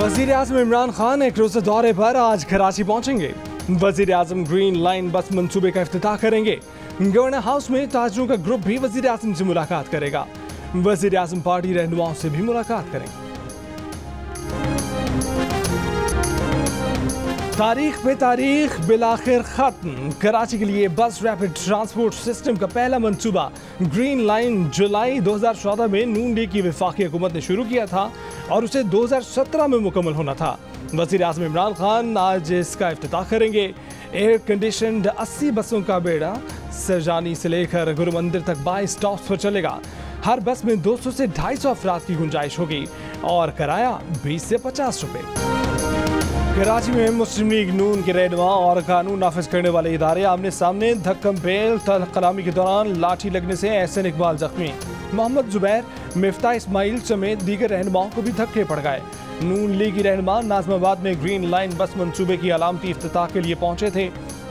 वज़ीर आज़म इमरान खान एक रोज़ा दौरे पर आज कराची पहुंचेंगे। वज़ीर आज़म ग्रीन लाइन बस मंसूबे का इफ्तिताह करेंगे। गवर्नर हाउस में ताजरों का ग्रुप भी वज़ीर आज़म से मुलाकात करेगा। वज़ीर आज़म पार्टी रहनुमाओं से भी मुलाकात करेंगे। तारीख पे तारीख बिलाखिर खत्म। कराची के लिए बस रैपिड ट्रांसपोर्ट सिस्टम का पहला मंसूबा ग्रीन लाइन जुलाई 2014 में नून लीग की वफाकी हुकूमत ने शुरू किया था और उसे 2017 में मुकम्मल होना था। वज़ीर आज़म इमरान खान आज इसका इफ्तिताह करेंगे। एयर कंडीशनड 80 बसों का बेड़ा सरजानी से लेकर गुरु मंदिर तक 22 स्टॉप्स पर चलेगा। हर बस में 200 से 250 अफराद की गुंजाइश होगी और किराया 20 से 50 रुपए। कराची में मुस्लिम लीग नून के रहनुमा और कानून नाफिज करने वाले इदारे आमने सामने धक्कम पेल कलामी के दौरान लाठी लगने से एहसन इकबाल जख्मी। मोहम्मद जुबैर, मिफ्ता इस्माइल समेत दीगर रहनुमाओं को भी धक्के पड़ गए। नून लीगी रहनुमा नाज़िमाबाद में ग्रीन लाइन बस मंसूबे की अलामती इफ्तिताह के लिए पहुंचे थे।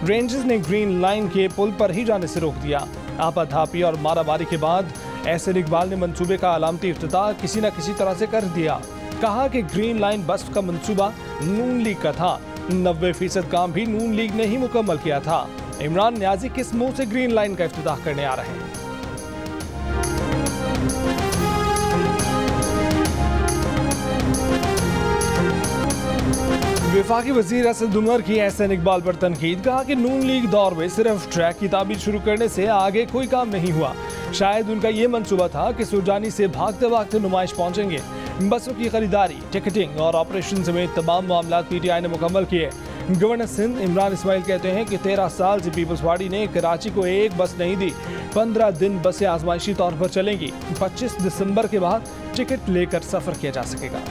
रेंजर्स ने ग्रीन लाइन के पुल पर ही जाने से रोक दिया। आपाधापी और मारामारी के बाद एहसन इकबाल ने मंसूबे का अलामती इफ्तिताह किसी न किसी तरह से कर दिया। कहा कि ग्रीन लाइन बस का मंसूबा नून लीग का था। 90% काम भी नून लीग ने ही मुकम्मल किया था। इमरान न्याजी किस मुंह से ग्रीन लाइन का इफ्तिताह करने आ रहे हैं? वफाकी वज़ीर असद उमर की एहसन इकबाल पर तनकीद। कहा कि नून लीग दौर में सिर्फ ट्रैक की तामीर शुरू करने से आगे कोई काम नहीं हुआ। शायद उनका ये मंसूबा था कि सुरजानी से भागते भागते नुमाइश पहुंचेंगे। बसों की खरीदारी, टिकटिंग और ऑपरेशन समेत तमाम मामला PTI ने मुकम्मल किए। गवर्नर सिंध इमरान इस्माइल कहते हैं कि 13 साल से पीपल्स पार्टी ने कराची को एक बस नहीं दी। 15 दिन बसें आजमाइशी तौर पर चलेंगी। 25 दिसंबर के बाद टिकट लेकर सफर किया जा सकेगा।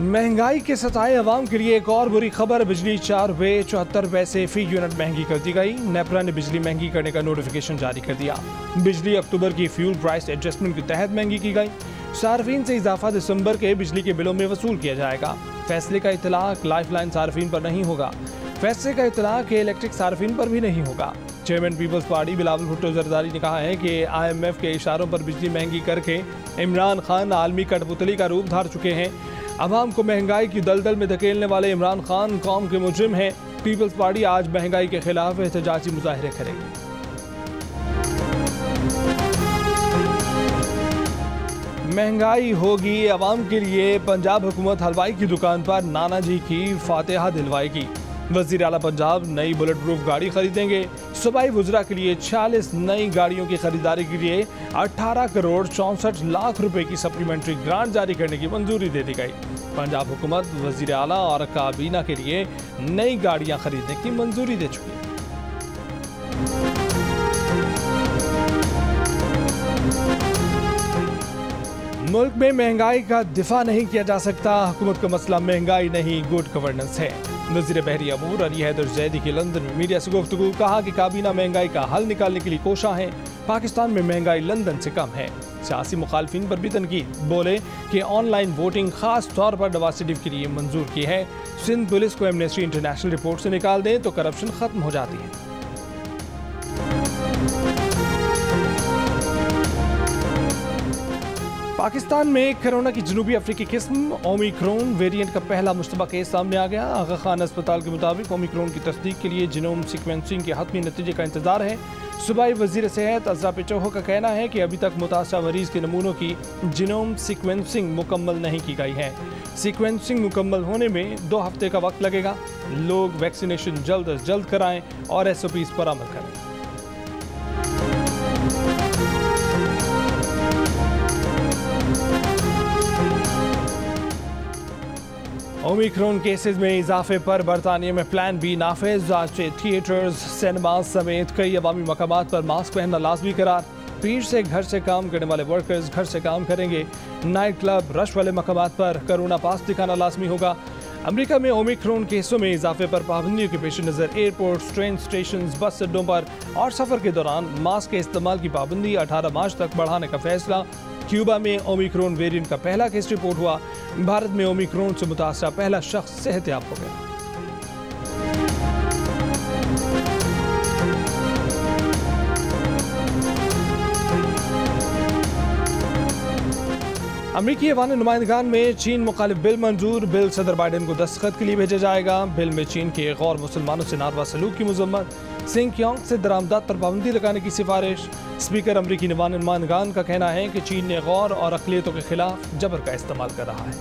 महंगाई के सताए अवाम के लिए एक और बुरी खबर। बिजली 4 रुपये 74 पैसे फी यूनिट महंगी कर दी गई। नेपरा ने बिजली महंगी करने का नोटिफिकेशन जारी कर दिया। बिजली अक्टूबर की फ्यूल प्राइस एडजस्टमेंट के तहत महंगी की गई। सार्फिन से इजाफा दिसंबर के बिजली के बिलों में वसूल किया जाएगा। फैसले का इतलाक लाइफलाइन सार्फिन पर नहीं होगा। फैसले का इतलाक इलेक्ट्रिक सार्फिन पर भी नहीं होगा। Chairman Peoples Party Bilawal Bhutto Zardari ने कहा है कि IMF के इशारों पर बिजली महंगी करके इमरान खान आलमी कठपुतली का रूप धार चुके हैं। अवाम को महंगाई की दलदल में धकेलने वाले इमरान खान कौम के मुजरिम हैं। पीपल्स पार्टी आज महंगाई के खिलाफ एहतजाजी मुजाहरे करेगी। महंगाई होगी अवाम के लिए। पंजाब हुकूमत हलवाई की दुकान पर नाना जी की फातिहा दिलवाएगी। वज़ीर आला पंजाब नई बुलेट प्रूफ गाड़ी खरीदेंगे। सूबाई वुज़रा के लिए 46 नई गाड़ियों की खरीदारी के लिए 18 करोड़ 64 लाख रुपए की सप्लीमेंट्री ग्रांट जारी करने की मंजूरी दे दी गई। पंजाब हुकूमत वज़ीर आला और काबीना के लिए नई गाड़ियां खरीदने की मंजूरी दे चुकी है। मुल्क में महंगाई का दिफा नहीं किया जा सकता। हुकूमत का मसला महंगाई नहीं, गुड गवर्नेंस है। वज़ीर बहरी अमूर अली हैदर जैदी की लंदन में मीडिया से गुफ्तगू। कहा कि काबीना महंगाई का हल निकालने के लिए कोशा है। पाकिस्तान में महंगाई लंदन से कम है। सियासी मुखालफिन पर भी तनकीद। बोले कि ऑनलाइन वोटिंग खास तौर पर नवाज शरीफ के लिए मंजूर की है। सिंध पुलिस को एमनेस्टी इंटरनेशनल रिपोर्ट से निकाल दें तो करप्शन खत्म हो जाती है। पाकिस्तान में कोरोना की जनूबी अफ्रीकी किस्म ओमिक्रॉन वेरिएंट का पहला मुश्तबा केस सामने आ गया। आगा खान अस्पताल के मुताबिक ओमिक्रॉन की तस्दीक के लिए जीनोम सीक्वेंसिंग के हतमी नतीजे का इंतजार है। सूबाई वज़ीर सेहत अज़रा पेचोहो का कहना है कि अभी तक मुतासरा मरीज के नमूनों की जीनोम सीक्वेंसिंग मुकम्मल नहीं की गई है। सीक्वेंसिंग मुकम्मल होने में 2 हफ्ते का वक्त लगेगा। लोग वैक्सीनेशन जल्द अज जल्द कराएं और SOPs पर अमल करें। ओमिक्रॉन केसेस में इजाफे पर बरतानिया में प्लान B नाफिज। आज से थिएटर्स, सिनेमा समेत कई अवामी मकामात पर मास्क पहनना लाजमी करार। पीर से घर से काम करने वाले वर्कर्स घर से काम करेंगे। नाइट क्लब, रश वाले मकामात पर कोरोना पास दिखाना लाजमी होगा। अमेरिका में ओमिक्रॉन केसों में इजाफे पर पाबंदियों के पेश नज़र एयरपोर्ट, ट्रेन स्टेशन, बस अड्डों पर और सफ़र के दौरान मास्क के इस्तेमाल की पाबंदी 18 मार्च तक बढ़ाने का फैसला। क्यूबा में ओमिक्रॉन वेरिएंट का पहला केस रिपोर्ट हुआ। भारत में ओमिक्रॉन से मुतासरा पहला शख्स सेहतयाब हो गया। अमरीकी ऐवान नुमाइंदगान में चीन मुखालिफ बिल मंजूर। बिल सदर बाइडेन को दस्तखत के लिए भेजा जाएगा। बिल में चीन के गौर मुसलमानों से नारवा सलूक की मजम्मत, सिंकियोंग से दरामदात पर पाबंदी लगाने की सिफारिश। स्पीकर अमरीकी ऐवान नुमाइंदगान का कहना है कि चीन ने गौर और अक़लियतों के खिलाफ जबर का इस्तेमाल कर रहा है।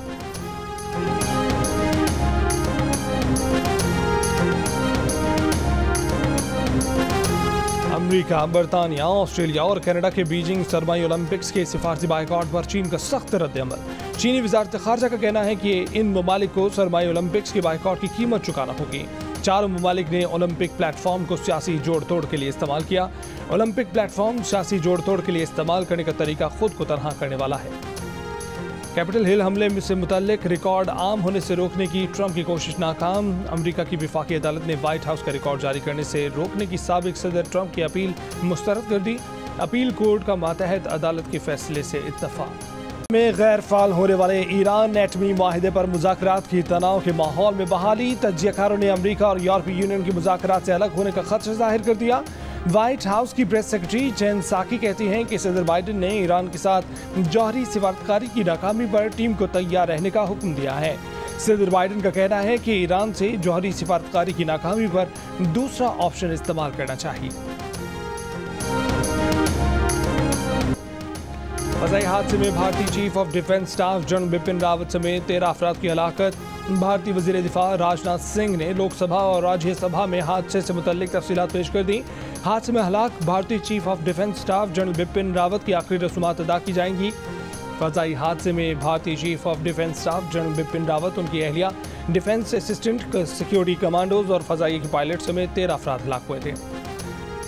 अमेरिका, बरतानिया, ऑस्ट्रेलिया और कनाडा के बीजिंग सरमाई ओलंपिक्स के सिफारती बाइकआउट पर चीन का सख्त रद्द-ए-अमल। चीनी वजारत खारजा का कहना है कि इन ममालिक को सरमाई ओलंपिक्स के बाइकआउट की कीमत चुकाना होगी। चारों ममालिक ने ओलंपिक प्लेटफॉर्म को सियासी जोड़ तोड़ के लिए इस्तेमाल किया। ओलंपिक प्लेटफॉर्म सियासी जोड़ तोड़ के लिए इस्तेमाल करने का तरीका खुद को तनहा करने वाला है। कैपिटल हिल हमले से मुतल्लिक रिकॉर्ड आम होने से रोकने की ट्रंप की कोशिश नाकाम। अमेरिका की वफाकी अदालत ने व्हाइट हाउस का रिकॉर्ड जारी करने से रोकने की साबिक सदर ट्रंप की अपील मुस्तरद कर दी। अपील कोर्ट का मातहत अदालत के फैसले से इत्तफाक। में गैर फाल होने वाले ईरान एटमी माहिदे पर मुज़ाकरात की तनाव के माहौल में बहाली। तज्जियाकारों ने अमेरिका और यूरोपीय यूनियन की मुज़ाकरात से अलग होने का खदशा जाहिर कर दिया। व्हाइट हाउस की प्रेस सेक्रेटरी जेन साकी कहती हैं कि सदर बाइडेन ने ईरान के साथ जौहरी सिफारतकारी की नाकामी पर टीम को तैयार रहने का हुक्म दिया है। सदर बाइडेन का कहना है कि ईरान से जौहरी सिफारतकारी की नाकामी पर दूसरा ऑप्शन इस्तेमाल करना चाहिए। फ़ज़ाई हादसे में भारतीय chief of defence staff general Bipin Rawat समेत 13 अफराद की हलाकत। भारतीय वज़ीर दिफा राजनाथ सिंह ने लोकसभा और राज्यसभा में हादसे से मुतल्लिक तफसीलात पेश कर दी। हादसे में हलाक भारतीय chief of defence staff general Bipin Rawat की आखिरी रसूमात अदा की जाएंगी। फ़ज़ाई हादसे में भारतीय chief of defence staff general Bipin Rawat, उनकी अहलिया, डिफेंस असिस्टेंट, सिक्योरिटी कमांडोज और फ़ज़ाई के पायलट समेत 13 अफराद हलाक हुए थे।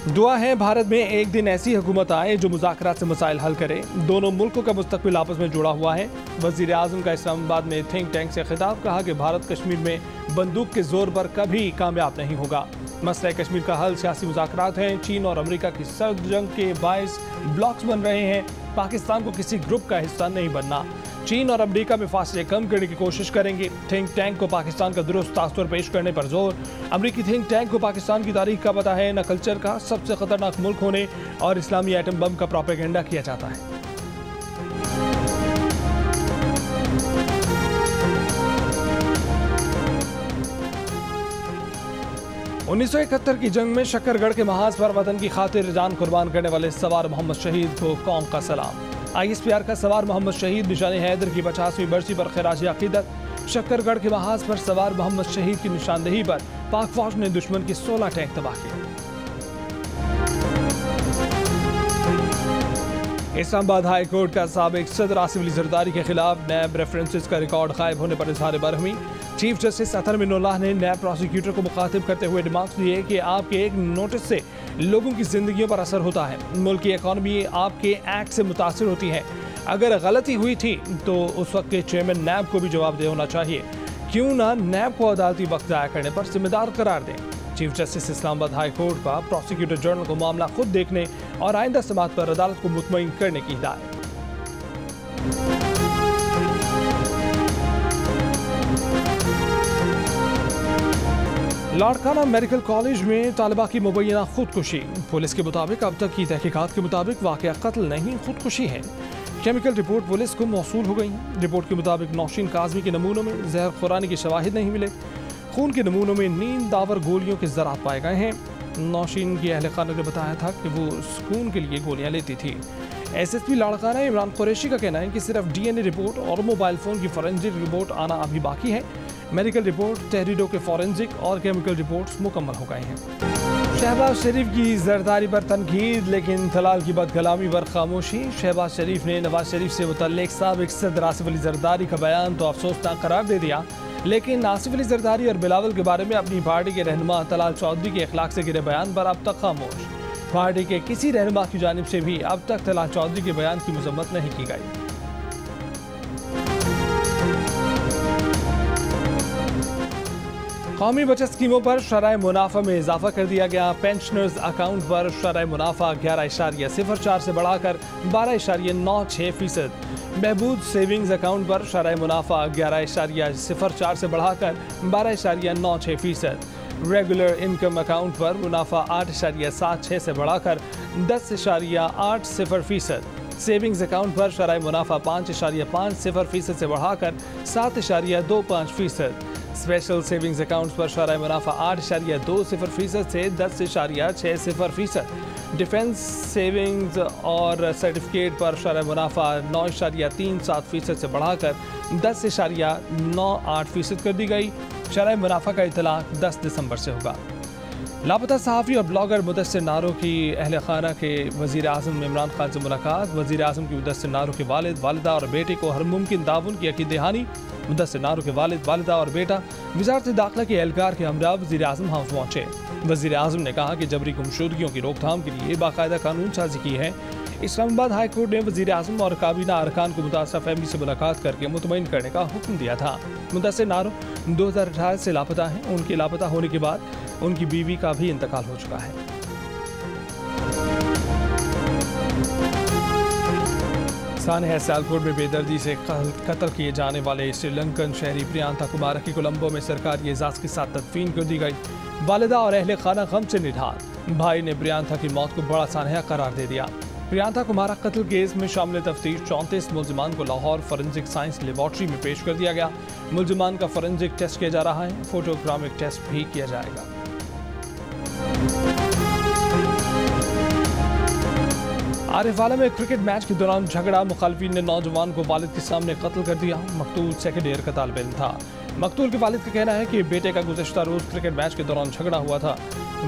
दुआ है भारत में एक दिन ऐसी हुकूमत आए जो मुज़ाकरात से मसाइल हल करे। दोनों मुल्कों का मुस्तकबिल आपस में जुड़ा हुआ है। वज़ीर आज़म का इस्लामाबाद में थिंक टैंक से खिताब, कहा कि भारत कश्मीर में बंदूक के जोर पर कभी कामयाब नहीं होगा। मसला कश्मीर का हल सियासी मुज़ाकरात हैं। चीन और अमेरिका की सर्द जंग के बायस ब्लॉक्स बन रहे हैं। पाकिस्तान को किसी ग्रुप का हिस्सा नहीं बनना। चीन और अमेरिका में फासले कम करने की कोशिश करेंगे। थिंक टैंक को पाकिस्तान का दुरुस्त तासुर पेश करने पर जोर। अमेरिकी थिंक टैंक को पाकिस्तान की तारीख का पता है, न कल्चर का। सबसे खतरनाक मुल्क होने और इस्लामी एटम बम का प्रोपेगेंडा किया जाता है। उन्नीस सौ 71 की जंग में शक्करगढ़ के महाज पर वतन की खातिर जान कुर्बान करने वाले सवार मोहम्मद शहीद को कौम का सलाम। ISPR का सवार मोहम्मद शहीद निशान हैदर की 50वीं बरसी पर खिराज अकीदत। शक्करगढ़ के महाज पर सवार मोहम्मद शहीद की निशानदेही पर पाक फौज ने दुश्मन के 16 टैंक तबाह किए। इस्लामाबाद हाई कोर्ट का साबिक सदर आसिफ अली जरदारी के खिलाफ नैब रेफरेंसेस का रिकॉर्ड गायब होने पर इजहार बरहमी। चीफ जस्टिस अतर मिनुल्लाह ने नैब प्रोसिक्यूटर को मुखातिब करते हुए रिमार्क्स दिए कि आपके एक नोटिस से लोगों की जिंदगियों पर असर होता है। मुल्क की इकॉनमी आपके एक्ट से मुतासिर होती है। अगर गलती हुई थी तो उस वक्त के चेयरमैन नैब को भी जवाबदेह होना चाहिए। क्यों ना नैब को अदालती वक्त ज़ाया करने पर जिम्मेदार करार दें। Chief justice Islamabad high court का प्रोसिक्यूटर जनरल को मामला खुद देखने और आइंदा समाअत पर अदालत को मुतमईन करने की हिदायत। लाड़काना मेडिकल कॉलेज में तालिबा की मुबैना खुदकुशी। पुलिस के मुताबिक अब तक की तहकीकात के मुताबिक वाकया कत्ल नहीं खुदकुशी है। केमिकल रिपोर्ट पुलिस को मौसूल हो गई। रिपोर्ट के मुताबिक नौशीन काजमी के नमूनों में जहर खुरानी के शवाहिद नहीं मिले। खून के नमूनों में नींद दावर गोलियों के ज़रात पाए गए हैं। नौशीन की अहल खाना ने बताया था कि वो सुकून के लिए गोलियां लेती थी। SSP लाड़काना इमरान कुरैशी का कहना है कि सिर्फ DNA रिपोर्ट और मोबाइल फ़ोन की फॉरेंसिक रिपोर्ट आना अभी बाकी है। मेडिकल रिपोर्ट, तहरीरों के फॉरेंसिक और केमिकल रिपोर्ट्स मुकम्मल हो गए हैं। शहबाज शरीफ की जरदारी पर तनकीद, लेकिन तलाल की बदकलामी पर खामोशी। शहबाज शरीफ ने नवाज शरीफ से मुतल्लिक साबिक सदर आसिफ अली जरदारी का बयान तो अफसोसनाक करार दे दिया, लेकिन आसिफ अली जरदारी और बिलावल के बारे में अपनी पार्टी के रहनुमा तलाल चौधरी के अखलाक से गिरे बयान पर अब तक खामोश। पार्टी के किसी रहनुमा की जानिब से भी अब तक तलाल चौधरी के बयान की मजम्मत नहीं की गई। कौमी बचत स्कीमों पर शरह मुनाफा में इजाफा कर दिया गया। पेंशनर्स अकाउंट पर शरह मुनाफा 11.04 से बढ़ाकर 12.96%। महबूद सेविंग्स अकाउंट पर शरह मुनाफा 11.04 से बढ़ाकर 12.96%। रेगुलर इनकम अकाउंट पर मुनाफा 8.76 से बढ़ाकर 10.80%। सेविंग्स अकाउंट पर शरई मुनाफा 5.50% से बढ़ाकर 7.25%। स्पेशल सेविंग्स अकाउंट्स पर शरई मुनाफा 8.20% से 10.60%। डिफेंस सेविंग्स और सर्टिफिकेट पर शरई मुनाफा 9.37% से बढ़ाकर 10.98% कर दी गई। शरई मुनाफा का इतलाक 10 दिसंबर से होगा। लापता सहाफ़ी और ब्लॉगर मुदस्सिर नारो की अहल खाना के वज़ीर आज़म इमरान खान से मुलाकात। वज़ीर आज़म की मुदस्सिर नारो के वालिद, वालिदा और बेटे को हर मुमकिन ताउन की अकीद दहानी। मुदस्सिर नारो के वालिद, वालिदा और बेटा वज़ारत दाखिला के एहलकार के हमरा वज़ीर आज़म हाउस पहुँचे। वज़ीर आज़म ने कहा कि जबरी गुमशुदगियों की रोकथाम के लिए बाकायदा कानून साजी की है। इस्लामाबाद हाई कोर्ट ने वज़ीर आज़म और काबीना अरकान को मुतासरा फैमिली से मुलाकात करके मुतमईन करने का हुक्म दिया था। मुदस्सिर नारो 2018 से लापता हैं। उनके लापता होने के बाद उनकी बीवी का भी इंतकाल हो चुका है। सानहा सियालकोट में बेदर्दी से कत्ल किए जाने वाले श्रीलंकन शहरी प्रियांता कुमारा की कोलंबो में सरकारी एजाज़ के साथ तदफीन कर दी गई। वालिदा और अहले खाना गम से निढाल। भाई ने प्रियांता की मौत को बड़ा सानहा करार दे दिया। प्रियांता कुमारा कत्ल केस में शामिल तफ्तीश 34 मुल्जिमान को लाहौर फॉरेंसिक साइंस लेबॉर्ट्री में पेश कर दिया गया। मुल्जिमान का फॉरेंसिक टेस्ट किया जा रहा है। फोटोग्रामिक टेस्ट भी किया जाएगा। आरिफवाला में क्रिकेट मैच के दौरान झगड़ा, मुखालफिन ने नौजवान को वालिद के सामने कत्ल कर दिया। मकतूल सेकेंड ईयर का तालिब इल्म था। मकतूल के वालिद का कहना है कि बेटे का गुज़श्ता रोज क्रिकेट मैच के दौरान झगड़ा हुआ था।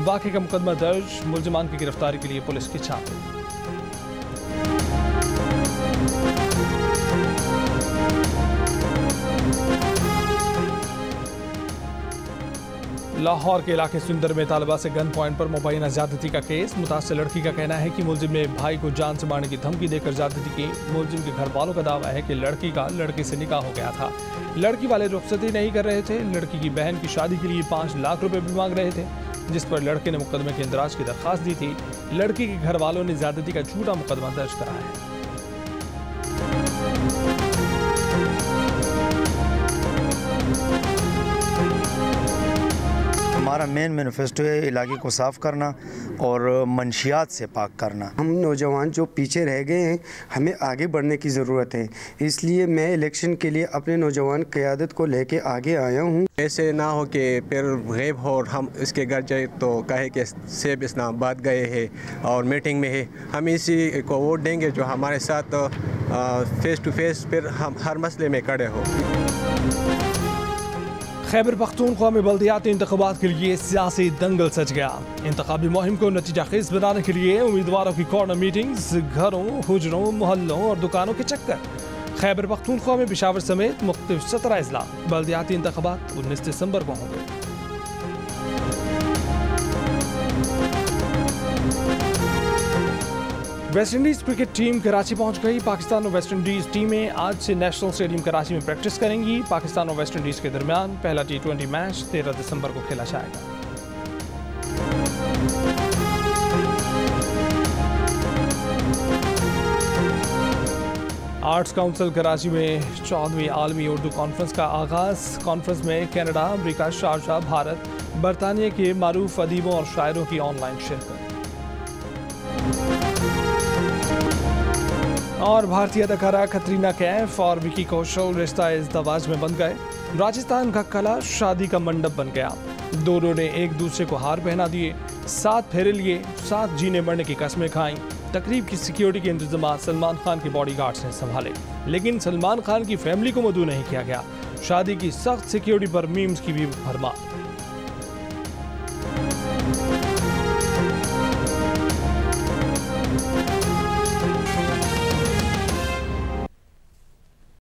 वाक़े का मुकदमा दर्ज, मुल्जिमान की गिरफ्तारी के लिए पुलिस की छाप। लाहौर के इलाके सुंदर में तालिबा से गन पॉइंट पर मुबैना ज्यादती का केस। मुतासिर लड़की का कहना है कि मुलजिम ने भाई को जान से मारने की धमकी देकर ज्यादती की। मुलजिम के घर वालों का दावा है कि लड़की का लड़के से निकाह हो गया था। लड़की वाले रुखसती नहीं कर रहे थे। लड़की की बहन की शादी के लिए 5 लाख रुपए भी मांग रहे थे, जिस पर लड़के ने मुकदमे के इंदराज की दरख्वास्त दी थी। लड़की के घर वालों ने ज्यादती का झूठा मुकदमा दर्ज कराया है। हमारा मेन मैनिफेस्टो है इलाके को साफ़ करना और मंशियात से पाक करना। हम नौजवान जो पीछे रह गए हैं, हमें आगे बढ़ने की ज़रूरत है। इसलिए मैं इलेक्शन के लिए अपने नौजवान क़यादत को लेके आगे आया हूँ। ऐसे ना हो कि फिर गैब हो और हम इसके घर जाए तो कहे कि सेब इस्लामाबाद गए हैं और मीटिंग में है। हम इसी को वोट देंगे जो हमारे साथ फेस टू फेस फिर हम हर मसले में खड़े हो। खैबर पख्तूनख्वा में बल्दियाती इंतखाबात के लिए सियासी दंगल सच गया। इंतखाबी मुहिम को नतीजा खेज बनाने के लिए उम्मीदवारों की कॉर्नर मीटिंग्स, घरों, हुजरों, मोहल्लों और दुकानों के चक्कर। खैबर पख्तूनख्वा में पेशावर समेत मुख्तलिफ 17 अजला। बल्दियाती इंतखाबात 19 दिसंबर को होंगे। West Indies cricket team Karachi पहुंच गई। पाकिस्तान और वेस्ट इंडीज टीमें आज से नेशनल स्टेडियम कराची में प्रैक्टिस करेंगी। पाकिस्तान और वेस्ट इंडीज के दरमियान पहला T20 मैच 13 दिसंबर को खेला जाएगा। आर्ट्स काउंसिल कराची में 14वीं आलमी उर्दू कॉन्फ्रेंस का आगाज़। कॉन्फ्रेंस में कनाडा, अमरीका, शारजाह, भारत, बरतानिया के मारूफ अदीबों और शायरों की ऑनलाइन शिरकत। और भारतीय अदाकारा कतरीना कैफ और विकी कौशल रिश्ता इज़्दवाज में बन गए। राजस्थान का कला शादी का मंडप बन गया। दोनों ने एक दूसरे को हार पहना दिए, 7 फेरे लिए, 7 जीने मरने की कस्में खाईं। तकरीब की सिक्योरिटी के इंतजाम सलमान खान के बॉडीगार्ड्स ने संभाले, लेकिन सलमान खान की फैमिली को मदऊ नहीं किया गया। शादी की सख्त सिक्योरिटी पर मीम्स की भी भरमार।